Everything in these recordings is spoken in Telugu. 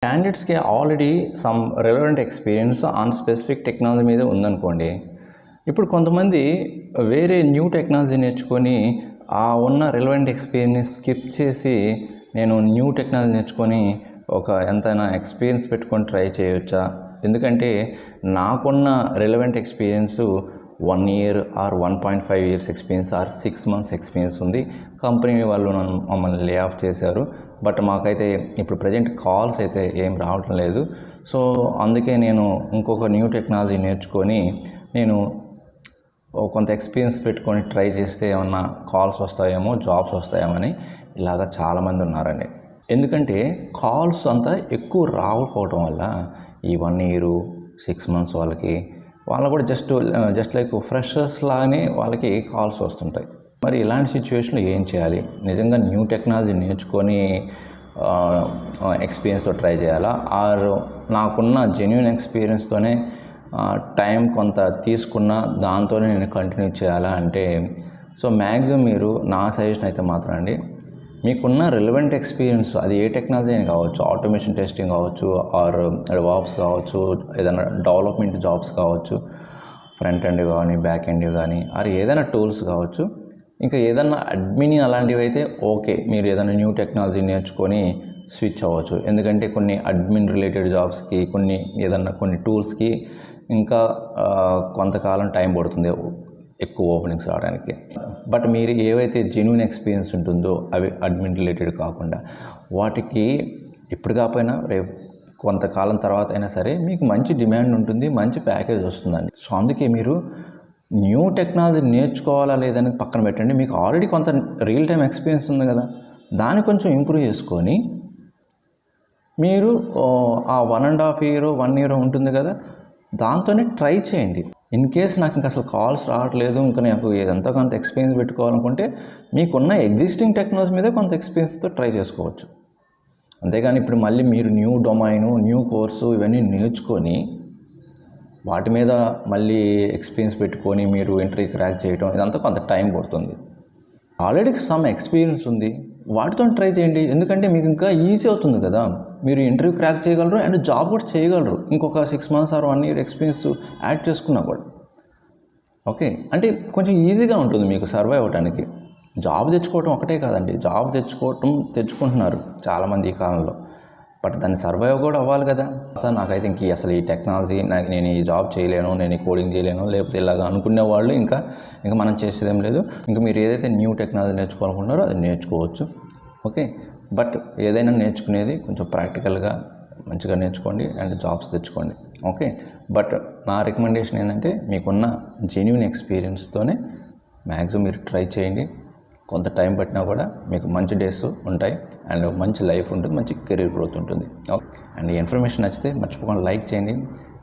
క్యాండిడేట్స్‌కి already some relevant experience on specific technology మీద ఉందనుకోండి. ఇప్పుడు కొంతమంది వేరే న్యూ టెక్నాలజీ నేర్చుకొని ఉన్న రెలెవెంట్ ఎక్స్‌పీరియన్స్ స్కిప్ చేసి నేను న్యూ టెక్నాలజీ నేర్చుకొని ఎంతైనా ఎక్స్‌పీరియన్స్ పెట్టుకొని ట్రై చేయొచ్చా? ఎందుకంటే నాకున్న relevant experience 1 year are 1.5 years experience or 6 months experience ఉంది. కంపెనీ వాళ్ళు మమ్మల్ని లే ఆఫ్ చేశారు. బట్ మాకైతే ఇప్పుడు ప్రజెంట్ కాల్స్ అయితే ఏం రావటం లేదు. సో అందుకే నేను ఇంకొక న్యూ టెక్నాలజీ నేర్చుకొని నేను కొంత ఎక్స్‌పీరియన్స్ పెట్టుకొని ట్రై చేస్తే ఏమన్నా కాల్స్ వస్తాయేమో, జాబ్స్ వస్తాయేమో అని ఇలాగ చాలామంది ఉన్నారండి. ఎందుకంటే కాల్స్ అంతా ఎక్కువ రాకపోవటం వల్ల ఈ 1 ఇయర్ 6 మంత్స్ వాళ్ళు కూడా జస్ట్ లైక్ ఫ్రెషర్స్ లాగానే వాళ్ళకి కాల్స్ వస్తుంటాయి. మరి ఇలాంటి సిచ్యువేషన్లో ఏం చేయాలి? నిజంగా న్యూ టెక్నాలజీ నేర్చుకొని ఎక్స్‌పీరియన్స్‌తో ట్రై చేయాలా? ఆర్ నాకున్న జెన్యూన్ ఎక్స్‌పీరియన్స్‌తోనే టైం కొంత తీసుకున్న దాంతోనే నేను కంటిన్యూ చేయాలా అంటే, సో మ్యాక్సిమం మీరు నా సజెషన్ అయితే మాత్రం అండి, మీకున్న రెలెవెంట్ ఎక్స్‌పీరియన్స్ అది ఏ టెక్నాలజీ అయినా కావచ్చు, ఆటోమేషన్ టెస్టింగ్ కావచ్చు, ఆర్ డెవాప్స్ కావచ్చు, ఏదైనా డెవలప్మెంట్ జాబ్స్ కావచ్చు, ఫ్రంట్ ఎండ్ కానీ, బ్యాక్ ఎండ్ కానీ, ఆర్ ఏదైనా టూల్స్ కావచ్చు, ఇంకా ఏదన్నా అడ్మిన్ అలాంటివి అయితే ఓకే, మీరు ఏదైనా న్యూ టెక్నాలజీ నేర్చుకొని స్విచ్ అవ్వచ్చు. ఎందుకంటే కొన్ని అడ్మిన్ రిలేటెడ్ జాబ్స్కి, కొన్ని టూల్స్కి ఇంకా కొంతకాలం టైం పడుతుంది ఎక్కువ ఓపెనింగ్స్ రావడానికి. బట్ మీరు ఏవైతే జెన్యూన్ ఎక్స్‌పీరియన్స్ ఉంటుందో అవి అడ్మిన్ రిలేటెడ్ కాకుండా వాటికి ఇప్పుడు కాకపోయినా రేపు కొంతకాలం తర్వాత అయినా సరే మీకు మంచి డిమాండ్ ఉంటుంది, మంచి ప్యాకేజ్ వస్తుందండి. సో అందుకే మీరు న్యూ టెక్నాలజీ నేర్చుకోవాలా లేదని పక్కన పెట్టండి. మీకు ఆల్రెడీ కొంత రియల్ టైం ఎక్స్‌పీరియన్స్ ఉంది కదా, దాన్ని కొంచెం ఇంప్రూవ్ చేసుకొని మీరు ఆ 1.5 ఇయర్ 1 ఇయర్ ఉంటుంది కదా, దాంతోనే ట్రై చేయండి. ఇన్ కేస్ నాకు ఇంకా అసలు కాల్స్ రావట్లేదు, ఇంకా నాకు ఎంతో కొంత ఎక్స్‌పీరియన్స్ పెట్టుకోవాలనుకుంటే మీకున్న ఎగ్జిస్టింగ్ టెక్నాలజీ మీద కొంత ఎక్స్‌పీరియన్స్తో ట్రై చేసుకోవచ్చు. అంతేగాని ఇప్పుడు మళ్ళీ మీరు న్యూ డొమైను, న్యూ కోర్సు ఇవన్నీ నేర్చుకొని వాటి మీద మళ్ళీ ఎక్స్‌పీరియన్స్ పెట్టుకొని మీరు ఇంటర్వ్యూ క్రాక్ చేయడం ఇదంతా కొంత టైం పడుతుంది. ఆల్రెడీ సమ్ ఎక్స్‌పీరియన్స్ ఉంది, వాటితో ట్రై చేయండి. ఎందుకంటే మీకు ఇంకా ఈజీ అవుతుంది కదా, మీరు ఇంటర్వ్యూ క్రాక్ చేయగలరు అండ్ జాబ్ కూడా చేయగలరు. ఇంకొక 6 months or 1 year experience add చేసుకున్నా కూడా ఓకే. అంటే కొంచెం ఈజీగా ఉంటుంది మీకు సర్వైవ్ అవ్వడానికి. జాబ్ తెచ్చుకోవటం ఒకటే కాదండి, జాబ్ తెచ్చుకుంటున్నారు చాలామంది ఈ కాలంలో. బట్ దాన్ని సర్వైవ్ కూడా అవ్వాలి కదా. సార్ నాకైతే అసలు ఈ టెక్నాలజీ నేను ఈ జాబ్ చేయలేను, నేను ఈ కోడింగ్ చేయలేను, లేకపోతే ఇలాగ అనుకునే వాళ్ళు ఇంకా మనం చేసేదేం లేదు. ఇంకా మీరు ఏదైతే న్యూ టెక్నాలజీ నేర్చుకోవాలనుకుంటున్నారో అది నేర్చుకోవచ్చు. ఓకే. బట్ ఏదైనా నేర్చుకునేది కొంచెం ప్రాక్టికల్గా మంచిగా నేర్చుకోండి అండ్ జాబ్స్ తెచ్చుకోండి. ఓకే. బట్ నా రికమెండేషన్ ఏంటంటే మీకున్న జెన్యూన్ ఎక్స్‌పీరియన్స్తోనే మ్యాక్సిమం మీరు ట్రై చేయండి. కొంత టైం పట్టినా కూడా మీకు మంచి డేస్ ఉంటాయి అండ్ మంచి లైఫ్ ఉంటుంది, మంచి కెరీర్ గ్రోత్ ఉంటుంది. అండ్ ఈ ఇన్ఫర్మేషన్ నచ్చితే మర్చిపోకుండా లైక్ చేయండి.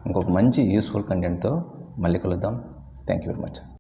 ఇంకొక మంచి యూస్ఫుల్ కంటెంట్తో మళ్ళీ కలుద్దాం. Thank you very much.